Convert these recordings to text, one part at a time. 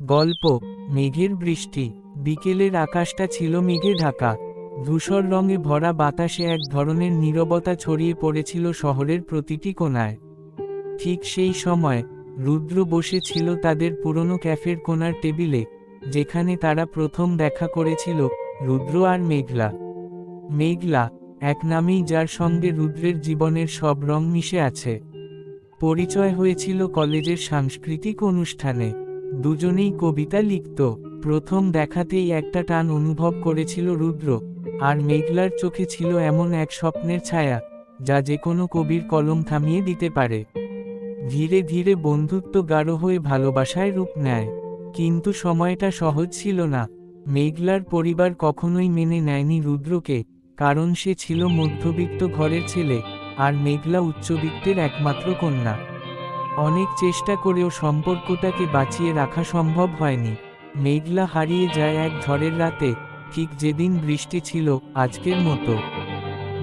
গল্প মেঘের বৃষ্টি। বিকেলের আকাশটা ছিল মেঘে ঢাকা। ধূসর রঙে ভরা বাতাসে এক ধরনের নীরবতা ছড়িয়ে পড়েছিল শহরের প্রতিটি কোণায়। ঠিক সেই সময় রুদ্র বসেছিল তাদের পুরনো ক্যাফের কোণার টেবিলে, যেখানে তারা প্রথম দেখা করেছিল, রুদ্র আর মেঘলা। মেঘলা, এক নামেই যার সঙ্গে রুদ্রের জীবনের সব রং মিশে আছে। পরিচয় হয়েছিল কলেজের সাংস্কৃতিক অনুষ্ঠানে। দুজনেই কবিতা লিখত। প্রথম দেখাতেই একটা টান অনুভব করেছিল রুদ্র, আর মেঘলার চোখে ছিল এমন এক স্বপ্নের ছায়া, যা যে কোনো কবির কলম থামিয়ে দিতে পারে। ধীরে ধীরে বন্ধুত্ব গাঢ় হয়ে ভালোবাসায় রূপ নেয়। কিন্তু সময়টা সহজ ছিল না। মেঘলার পরিবার কখনোই মেনে নেয়নি রুদ্রকে, কারণ সে ছিল মধ্যবিত্ত ঘরের ছেলে, আর মেঘলা উচ্চবিত্তের একমাত্র কন্যা। অনেক চেষ্টা করেও সম্পর্কটাকে বাঁচিয়ে রাখা সম্ভব হয়নি। মেঘলা হারিয়ে যায় এক ঝড়ের রাতে, ঠিক যেদিন বৃষ্টি ছিল আজকের মতো।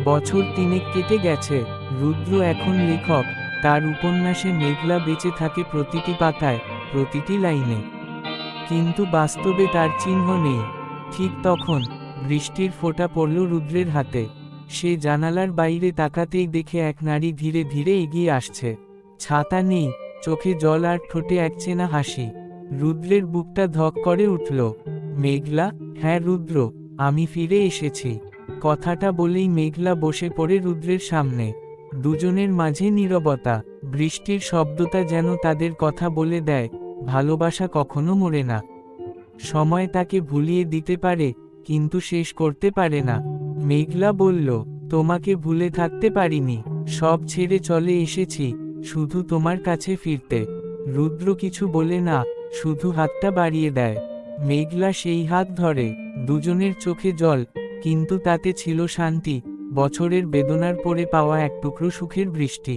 বছর তিনেক কেটে গেছে। রুদ্র এখন লেখক। তার উপন্যাসে মেঘলা বেঁচে থাকে প্রতিটি পাতায়, প্রতিটি লাইনে। কিন্তু বাস্তবে তার চিহ্ন নেই। ঠিক তখন বৃষ্টির ফোঁটা পড়ল রুদ্রের হাতে। সে জানালার বাইরে তাকাতেই দেখে এক নারী ধীরে ধীরে এগিয়ে আসছে। ছাতা নেই, চোখে জল আর ঠোঁটে এক চেনা হাসি। রুদ্রের বুকটা ধক করে উঠল। মেঘলা? হ্যাঁ রুদ্র, আমি ফিরে এসেছি। কথাটা বলেই মেঘলা বসে পড়ে রুদ্রের সামনে। দুজনের মাঝে নীরবতা। বৃষ্টির শব্দটা যেন তাদের কথা বলে দেয়, ভালোবাসা কখনো মরে না। সময় তাকে ভুলিয়ে দিতে পারে, কিন্তু শেষ করতে পারে না। মেঘলা বলল, তোমাকে ভুলে থাকতে পারিনি। সব ছেড়ে চলে এসেছি শুধু তোমার কাছে ফিরতে। রুদ্র কিছু বলে না, শুধু হাতটা বাড়িয়ে দেয়। মেঘলা সেই হাত ধরে। দুজনের চোখে জল, কিন্তু তাতে ছিল শান্তি, বছরের বেদনার পরে পাওয়া এক টুকরো সুখের বৃষ্টি।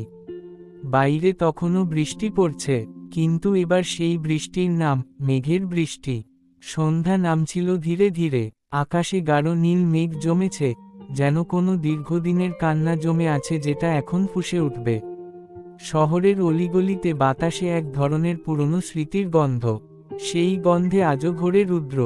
বাইরে তখনও বৃষ্টি পড়ছে, কিন্তু এবার সেই বৃষ্টির নাম মেঘের বৃষ্টি। সন্ধ্যা নামছিল ধীরে ধীরে। আকাশে গাঢ় নীল মেঘ জমেছে, যেন কোনো দীর্ঘদিনের কান্না জমে আছে যেটা এখন ফুঁসে উঠবে। শহরের অলিগলিতে বাতাসে এক ধরনের পুরনো স্মৃতির গন্ধ। সেই গন্ধে আজও ঘোরে রুদ্র।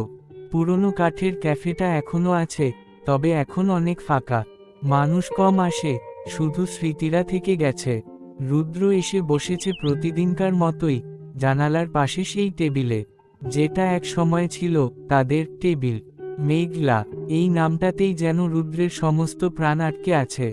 পুরনো কাঠের ক্যাফেটা এখনো আছে, তবে এখন অনেক ফাঁকা। মানুষ কম আসে, শুধু স্মৃতিরা থেকে গেছে। রুদ্র এসে বসেছে প্রতিদিনকার মতোই, জানালার পাশে সেই টেবিলে, যেটা এক সময় ছিল তাদের টেবিল। মেঘলা, এই নামটাতেই যেন রুদ্রের সমস্ত প্রাণ আটকে আছে।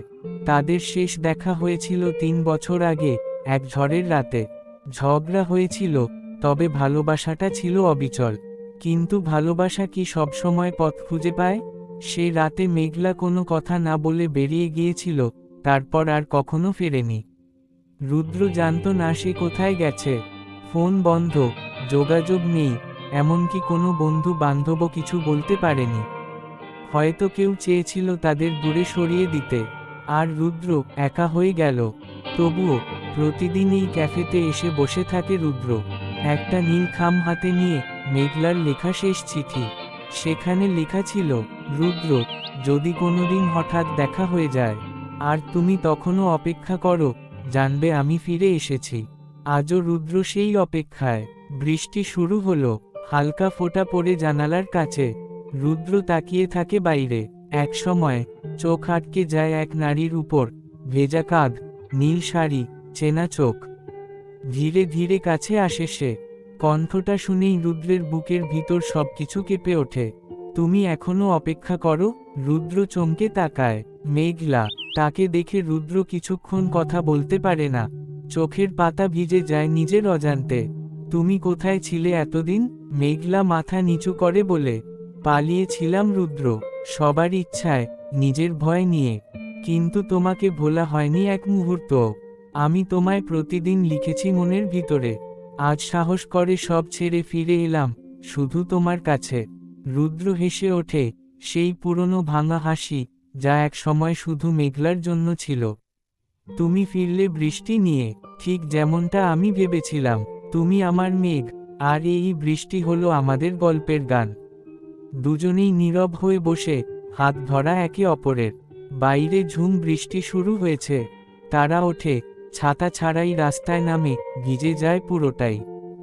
তাদের শেষ দেখা হয়েছিল 3 বছর আগে, এক ঝড়ের রাতে। ঝগড়া হয়েছিল, তবে ভালোবাসাটা ছিল অবিচল। কিন্তু ভালোবাসা কি সবসময় পথ খুঁজে পায়? সে রাতে মেঘলা কোনো কথা না বলে বেরিয়ে গিয়েছিল, তারপর আর কখনো ফেরেনি। রুদ্র জানত না সে কোথায় গেছে। ফোন বন্ধ, যোগাযোগ নেই, এমনকি কোনো বন্ধু বান্ধবও কিছু বলতে পারেনি। হয়তো কেউ চেয়েছিল তাদের দূরে সরিয়ে দিতে। আর রুদ্র একা হয়ে গেল। তবুও প্রতিদিন এই ক্যাফেতে এসে বসে থাকে রুদ্র, একটা নীল খাম হাতে নিয়ে। মেঘলার লেখা শেষ চিঠি। সেখানে লেখা ছিল, রুদ্র, যদি কোনোদিন হঠাৎ দেখা হয়ে যায়, আর তুমি তখনও অপেক্ষা করো, জানবে আমি ফিরে এসেছি। আজও রুদ্র সেই অপেক্ষায়। বৃষ্টি শুরু হলো, হালকা ফোঁটা পড়ে জানালার কাছে। রুদ্র তাকিয়ে থাকে বাইরে। এক সময় চোখ আটকে যায় এক নারীর উপর। ভেজা কাঁধ, নীল শাড়ি, চেনা চোখ। ধীরে ধীরে কাছে আসে সে। কণ্ঠটা শুনেই রুদ্রের বুকের ভিতর সবকিছু কেঁপে ওঠে। তুমি এখনো অপেক্ষা করো? রুদ্র চমকে তাকায়। মেঘলা। তাকে দেখে রুদ্র কিছুক্ষণ কথা বলতে পারে না। চোখের পাতা ভিজে যায় নিজের অজান্তে। তুমি কোথায় ছিলে এতদিন? মেঘলা মাথা নিচু করে বলে, পালিয়েছিলাম রুদ্র, সবার ইচ্ছায়, নিজের ভয় নিয়ে। কিন্তু তোমাকে ভোলা হয়নি এক মুহূর্ত। আমি তোমায় প্রতিদিন লিখেছি মনের ভিতরে। আজ সাহস করে সব ছেড়ে ফিরে এলাম, শুধু তোমার কাছে। রুদ্র হেসে ওঠে, সেই পুরনো ভাঙা হাসি, যা এক সময় শুধু মেঘলার জন্য ছিল। তুমি ফিরলে বৃষ্টি নিয়ে, ঠিক যেমনটা আমি ভেবেছিলাম। তুমি আমার মেঘ, আর এই বৃষ্টি হলো আমাদের গল্পের গান। দুজনেই নীরব হয়ে বসে, হাত ধরা একে অপরের। বাইরে ঝুম বৃষ্টি শুরু হয়েছে। তারা ওঠে, ছাতা ছাড়াই রাস্তায় নামে, ভিজে যায় পুরোটাই।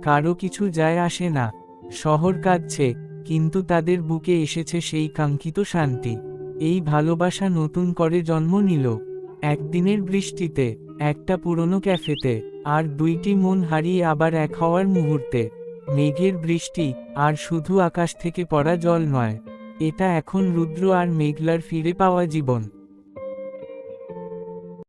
কারো কিছু যায় আসে না। শহর কাঁদছে, কিন্তু তাদের বুকে এসেছে সেই কাঙ্ক্ষিত শান্তি। এই ভালোবাসা নতুন করে জন্ম নিল একদিনের বৃষ্টিতে, একটা পুরনো ক্যাফেতে, আর দুইটি মন হারিয়ে আবার এক হওয়ার মুহূর্তে। মেঘের বৃষ্টি আর শুধু আকাশ থেকে পড়া জল নয়, এটা এখন রুদ্র আর মেঘলার ফিরে পাওয়া জীবন।